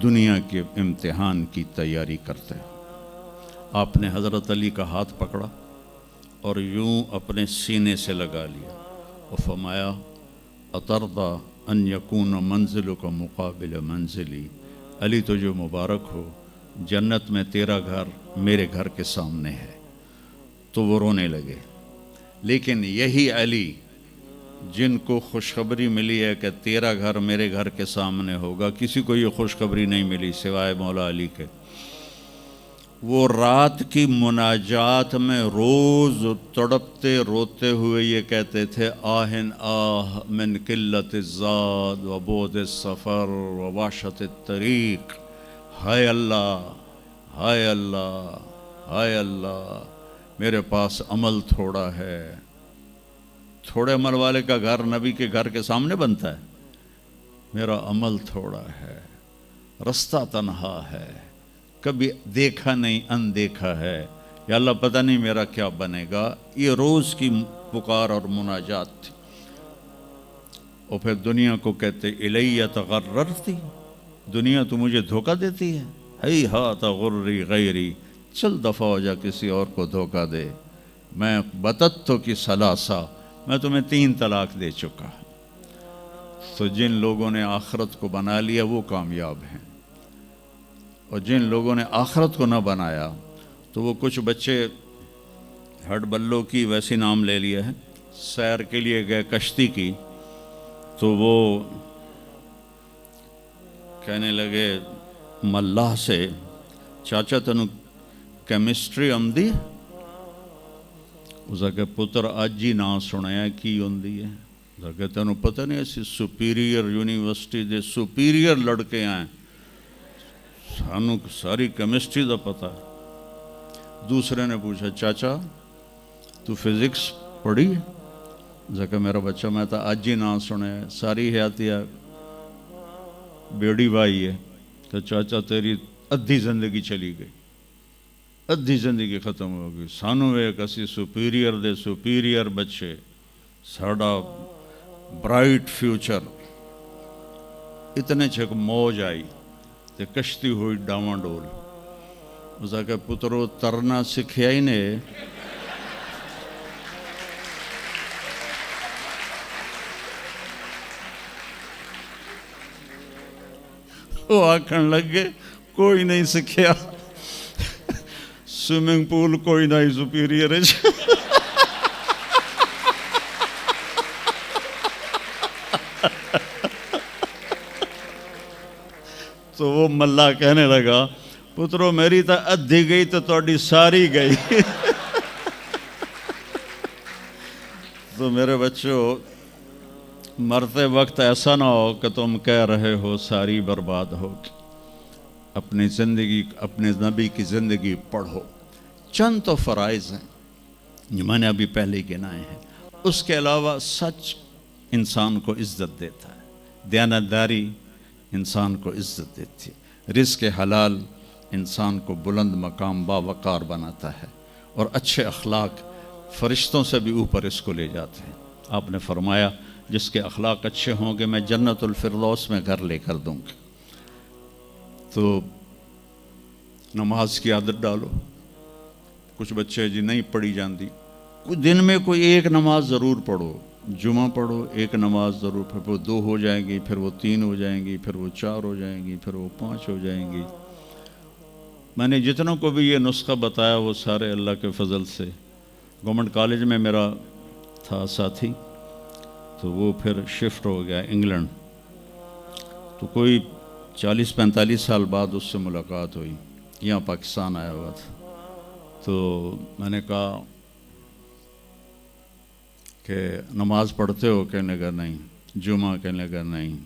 دنیا کے امتحان کی تیاری کرتے ہو۔ آپ نے حضرت علی کا ہاتھ پکڑا اور یوں اپنے سینے سے لگا لیا اور فرمایا اترضی ان یکون منزلک مقابل منزلی، علی تجھے مبارک ہو، جنت میں تیرا گھر میرے گھر کے سامنے ہے۔ تو وہ رونے لگے۔ لیکن یہی علی جن کو خوشخبری ملی ہے کہ تیرا گھر میرے گھر کے سامنے ہوگا، کسی کو یہ خوشخبری نہیں ملی سوائے مولا علی کے، وہ رات کی مناجات میں روز تڑپتے روتے ہوئے یہ کہتے تھے آہن آہ من قلت الزاد و بعد السفر و وحشت الطریق، ہائے اللہ، ہائے اللہ، ہائے اللہ، میرے پاس عمل تھوڑا ہے۔ تھوڑے عمل والے کا گھر نبی کے گھر کے سامنے بنتا ہے؟ میرا عمل تھوڑا ہے، رستہ تنہا ہے، کبھی دیکھا نہیں اندیکھا ہے، یا اللہ پتہ نہیں میرا کیا بنے گا۔ یہ روز کی پکار اور مناجات تھی۔ اور پھر دنیا کو کہتے الیہ تغررتی، دنیا تو مجھے دھوکہ دیتی ہے، ہی ہاتھ غری غیری، چل دفعہ ہو جا کسی اور کو دھوکہ دے، میں بتتو کی ثلاثہ، میں تمہیں 3 طلاق دے چکا۔ تو جن لوگوں نے آخرت کو بنا لیا وہ کامیاب ہیں، اور جن لوگوں نے آخرت کو نہ بنایا تو وہ کچھ بچے ہڈ بلوں کی ویسی نام لے لیا ہے، سیر کے لیے گئے کشتی کی، تو وہ کہنے لگے ملاح سے چاچا تنو کیمسٹری آمدی؟ اس کہ پتر اج ہی نہ سنیا کی ہوندی ہے؟ اس کہ تینوں پتہ نہیں ایسی سپیریئر یونیورسٹی دے سپیریئر لڑکے آئیں، سانو ساری کیمسٹری دا پتہ ہے۔ دوسرے نے پوچھا چاچا تو فزکس پڑھی ہے؟ اس کہ میرا بچہ میں تو اج ہی نہ سنیا، ساری حیاتیہ بیڑی بائی ہے۔ تو چاچا تیری ادھی زندگی چلی گئی، ادھی زندگی ختم ہو گئی، سانو ایک اسی سپیریئر دے سپیریئر بچے، ساڑا برائٹ فیوچر۔ اتنے چھک موج آئی تے کشتی ہوئی ڈاواں ڈول۔ اس کہ پترو ترنا سکھیا ہی نے، وہ آکھن لگے کوئی نہیں سکھیا، سوئمنگ پول کوئی نہیں سپیریئر ہے۔ تو وہ ملا کہنے لگا پترو میری تو ادھی گئی تو تہاڈی ساری گئی۔ تو میرے بچوں، مرتے وقت ایسا نہ ہو کہ تم کہہ رہے ہو ساری برباد ہوگی۔ اپنی زندگی، اپنے نبی کی زندگی پڑھو۔ چند تو فرائض ہیں جو میں نے ابھی پہلے گنائے ہیں، اس کے علاوہ سچ انسان کو عزت دیتا ہے، دیانتداری انسان کو عزت دیتی ہے، رزق حلال انسان کو بلند مقام باوقار بناتا ہے، اور اچھے اخلاق فرشتوں سے بھی اوپر اس کو لے جاتے ہیں۔ آپ نے فرمایا جس کے اخلاق اچھے ہوں گے میں جنت الفردوس میں گھر لے کر دوں گا۔ تو نماز کی عادت ڈالو۔ کچھ بچے جی نہیں پڑھی جاندی، دن میں کوئی ایک نماز ضرور پڑھو، جمعہ پڑھو، ایک نماز ضرور پھر وہ 2 ہو جائیں گی، پھر وہ 3 ہو جائیں گی، پھر وہ 4 ہو جائیں گی، پھر وہ 5 ہو جائیں گی۔ میں نے جتنوں کو بھی یہ نسخہ بتایا وہ سارے اللہ کے فضل سے، گورنمنٹ کالج میں میرا تھا ساتھی، تو وہ پھر شفٹ ہو گیا انگلینڈ، تو کوئی 40-45 سال بعد اس سے ملاقات ہوئی، یہاں پاکستان آیا ہوا تھا۔ تو میں نے کہا کہ نماز پڑھتے ہو؟ کہنے لگا نہیں۔ جمعہ؟ کہنے لگا نہیں۔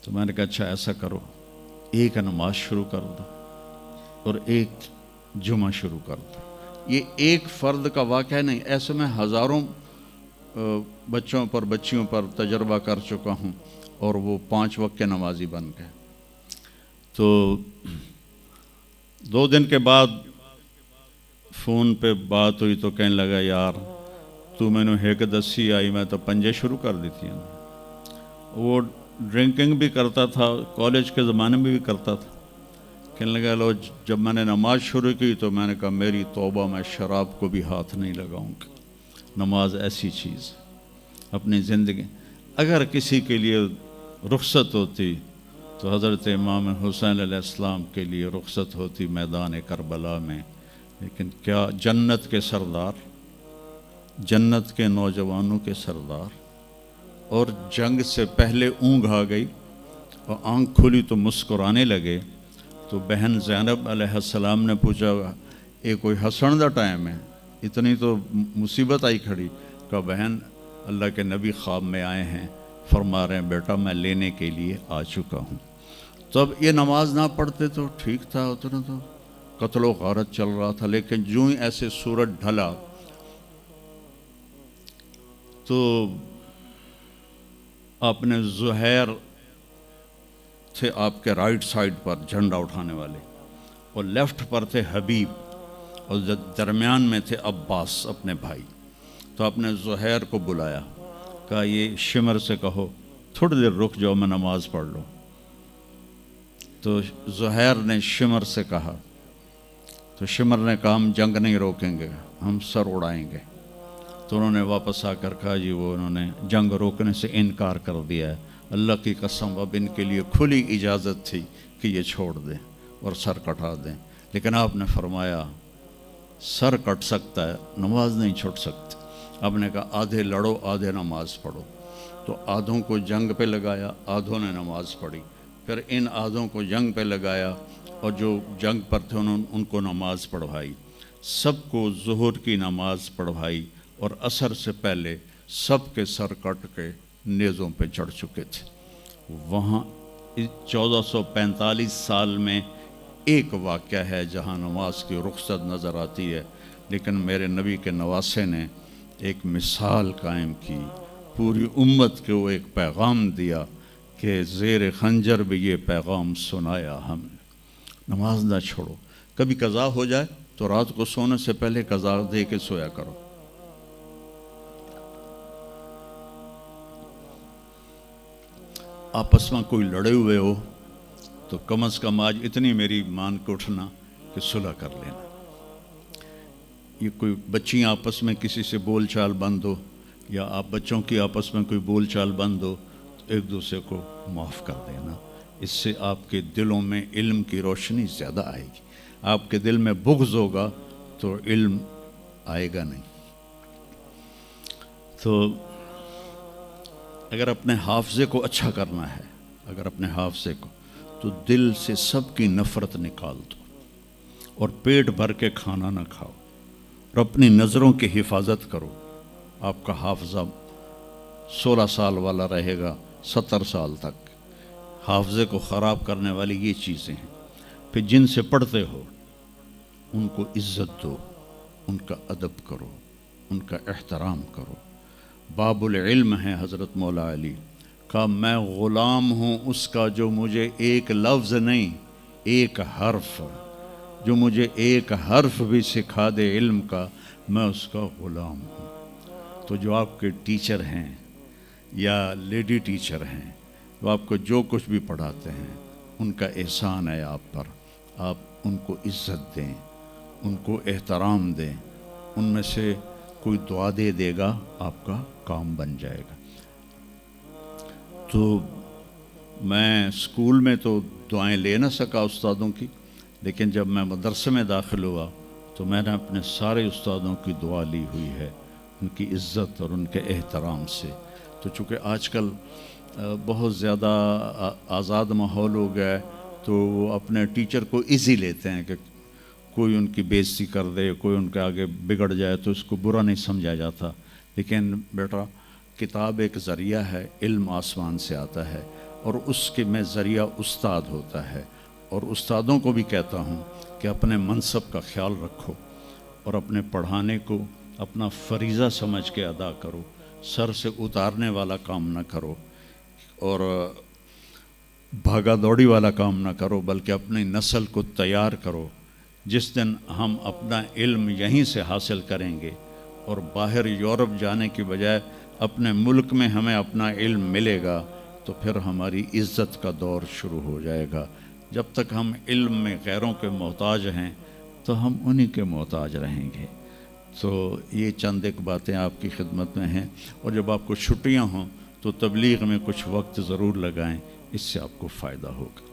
تو میں نے کہا اچھا ایسا کرو، ایک نماز شروع کر دو اور ایک جمعہ شروع کر دو۔ یہ ایک فرد کا واقعہ نہیں، ایسے میں ہزاروں بچوں پر بچیوں پر تجربہ کر چکا ہوں، اور وہ 5 وقت کے نمازی بن گئے۔ تو 2 دن کے بعد فون پہ بات ہوئی تو کہنے لگا یار تو میں نے ایک دسی آئی، میں تو 5 شروع کر دیتی ہیں۔ وہ ڈرنکنگ بھی کرتا تھا، کالج کے زمانے میں بھی کرتا تھا. کہنے لگا لو جب میں نے نماز شروع کی تو میں نے کہا میری توبہ، میں شراب کو بھی ہاتھ نہیں لگاؤں گا. نماز ایسی چیز اپنی زندگی. اگر کسی کے لیے رخصت ہوتی تو حضرت امام حسین علیہ السلام کے لیے رخصت ہوتی میدان کربلا میں. لیکن کیا جنت کے سردار، جنت کے نوجوانوں کے سردار، اور جنگ سے پہلے اونگ آ گئی اور آنکھ کھلی تو مسکرانے لگے. تو بہن زینب علیہ السلام نے پوچھا یہ کوئی ہنسن دا ٹائم ہے، اتنی تو مصیبت آئی کھڑی. کہا بہن اللہ کے نبی خواب میں آئے ہیں، فرما رہے ہیں بیٹا میں لینے کے لیے آ چکا ہوں. تو اب یہ نماز نہ پڑھتے تو ٹھیک تھا، اتنا تو قتل و غارت چل رہا تھا. لیکن جو ہی ایسے سورج ڈھلا تو آپ نے زہیر تھے آپ کے رائٹ سائڈ پر جھنڈا اٹھانے والے، اور لیفٹ پر تھے حبیب، اور درمیان میں تھے عباس اپنے بھائی. تو آپ نے زہیر کو بلایا، کہا یہ شمر سے کہو تھوڑی دیر رک جاؤ میں نماز پڑھ لوں. تو زہیر نے شمر سے کہا، تو شمر نے کہا ہم جنگ نہیں روکیں گے، ہم سر اڑائیں گے. تو انہوں نے واپس آ کر کہا جی وہ انہوں نے جنگ روکنے سے انکار کر دیا ہے، اللہ کی قسم اب ان کے لیے کھلی اجازت تھی کہ یہ چھوڑ دیں اور سر کٹا دیں. لیکن آپ نے فرمایا سر کٹ سکتا ہے، نماز نہیں چھوٹ سکتی. آپ نے کہا آدھے لڑو آدھے نماز پڑھو. تو آدھوں کو جنگ پہ لگایا، آدھوں نے نماز پڑھی. پھر ان آدھوں کو جنگ پہ لگایا اور جو جنگ پر تھے انہوں ان کو نماز پڑھوائی. سب کو ظہر کی نماز پڑھوائی اور عصر سے پہلے سب کے سر کٹ کے نیزوں پہ چڑھ چکے تھے. وہاں 1445 سال میں ایک واقعہ ہے جہاں نماز کی رخصت نظر آتی ہے. لیکن میرے نبی کے نواسے نے ایک مثال قائم کی، پوری امت کو ایک پیغام دیا کہ زیر خنجر بھی یہ پیغام سنایا ہم نے. نماز نہ چھوڑو. کبھی قضا ہو جائے تو رات کو سونے سے پہلے قضا دے کے سویا کرو. آپس میں کوئی لڑے ہوئے ہو تو کم از کم آج اتنی میری مان کے اٹھنا کہ صلح کر لینا. یہ کوئی بچیاں آپس میں کسی سے بول چال بند ہو، یا آپ بچوں کی آپس میں کوئی بول چال بند ہو تو ایک دوسرے کو معاف کر دینا. اس سے آپ کے دلوں میں علم کی روشنی زیادہ آئے گی. آپ کے دل میں بغض ہوگا تو علم آئے گا نہیں. تو اگر اپنے حافظے کو اچھا کرنا ہے، اگر اپنے حافظے کو، تو دل سے سب کی نفرت نکال دو اور پیٹ بھر کے کھانا نہ کھاؤ اور اپنی نظروں کی حفاظت کرو. آپ کا حافظہ 16 سال والا رہے گا 70 سال تک. حافظے کو خراب کرنے والی یہ چیزیں ہیں. پھر جن سے پڑھتے ہو ان کو عزت دو، ان کا ادب کرو، ان کا احترام کرو. باب العلم ہے حضرت مولا علی کا، میں غلام ہوں اس کا جو مجھے ایک لفظ نہیں ایک حرف، جو مجھے ایک حرف بھی سکھا دے علم کا، میں اس کا غلام ہوں. تو جو آپ کے ٹیچر ہیں یا لیڈی ٹیچر ہیں، وہ آپ کو جو کچھ بھی پڑھاتے ہیں، ان کا احسان ہے آپ پر. آپ ان کو عزت دیں، ان کو احترام دیں. ان میں سے کوئی دعا دے دے گا آپ کا کام بن جائے گا. تو میں اسکول میں تو دعائیں لے نہ سکا استادوں کی، لیکن جب میں مدرسے میں داخل ہوا تو میں نے اپنے سارے استادوں کی دعا لی ہوئی ہے، ان کی عزت اور ان کے احترام سے. تو چونکہ آج کل بہت زیادہ آزاد ماحول ہو گیا ہے تو وہ اپنے ٹیچر کو ایزی لیتے ہیں کہ کوئی ان کی بے عزتی کر دے، کوئی ان کے آگے بگڑ جائے تو اس کو برا نہیں سمجھا جاتا. لیکن بیٹا کتاب ایک ذریعہ ہے، علم آسمان سے آتا ہے اور اس کے میں ذریعہ استاد ہوتا ہے. اور استادوں کو بھی کہتا ہوں کہ اپنے منصب کا خیال رکھو اور اپنے پڑھانے کو اپنا فریضہ سمجھ کے ادا کرو. سر سے اتارنے والا کام نہ کرو اور بھاگا دوڑی والا کام نہ کرو، بلکہ اپنی نسل کو تیار کرو. جس دن ہم اپنا علم یہیں سے حاصل کریں گے اور باہر یورپ جانے کی بجائے اپنے ملک میں ہمیں اپنا علم ملے گا، تو پھر ہماری عزت کا دور شروع ہو جائے گا۔ جب تک ہم علم میں غیروں کے محتاج ہیں تو ہم انہی کے محتاج رہیں گے۔ تو یہ چند ایک باتیں آپ کی خدمت میں ہیں، اور جب آپ کو چھٹیاں ہوں تو تبلیغ میں کچھ وقت ضرور لگائیں، اس سے آپ کو فائدہ ہوگا۔